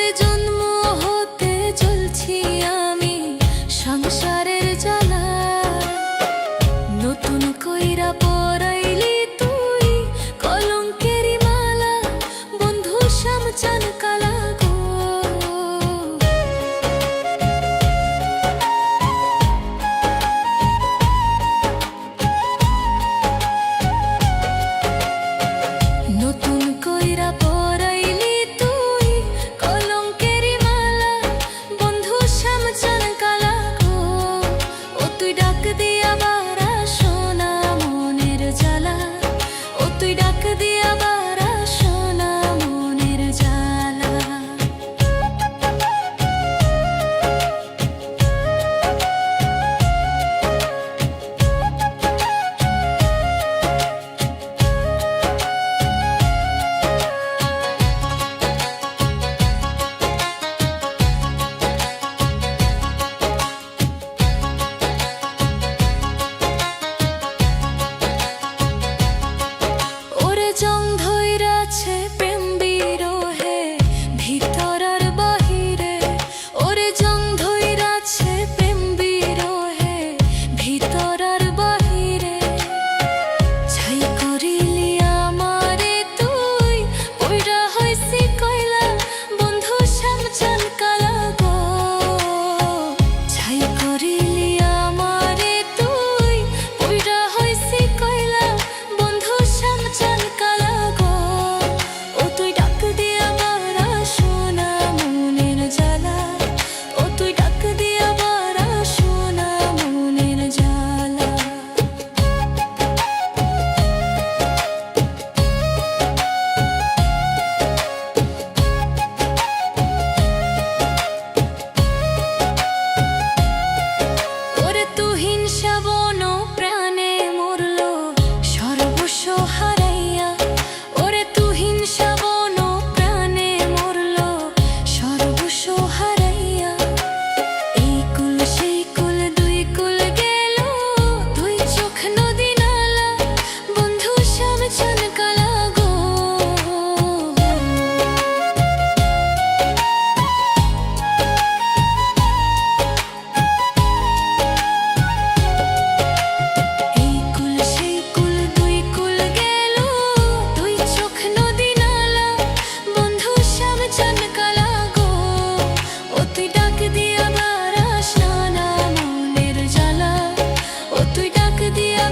ওরে জন্ম হতে চলছি আমি সংসারের জ্বালা, নতুন কইরা পরাইলি তুই কলঙ্কেরি মালা, বন্ধু শ্যামচান কালা গো। নতুন কইরা পরাইলি তুই কলঙ্কেরি মালা, বন্ধু শ্যামচান কালা গো। ও তুই ডাক দিয়া বারা সোনা মনের জ্বালা, ও তুই ডাক দিয়া বারা সোনা মনের জ্বালা। ওরে জং ধইরাছে প্রেম বিরহে ভিতর আর বাহিরে, ওরে জং ধইরাছে প্রেম বিরহে ভিতর আর বাহিরে। ছাই করিলি আমারে তুই পইড়া হইছি কয়লা, বন্ধু শ্যামচান কালা গো। ছাই করিলি আমারে তুই পইড়া হইছি কয়লা, বন্ধু শ্যামচান কালা গো। ও তুই ডাক দিয়া বারা সোনা মনের জ্বালা, ও তুই ডাক দিয়া বারা সোনা মনের জ্বালা। ওরে তুহিন শ্রাবণ প্রাণে মরল সর্বস্ব হারাইয়া, ওরে তুহিন শ্রাবণ প্রাণে মরল সর্বস্ব হারাইয়া। এই কুল সেই কুল দুই কুল গেল, দুই চোখ নদী নালা, বন্ধু শ্যামচান কালা গো। এই কুল সেই কুল দুই কুল গেল, দুই চোখ নদী নালা, বন্ধু শ্যামচান কালা গো। ও তুই ডাক দিয়া বারা সোনা মনের জ্বালা, ও তুই ডাক দিয়া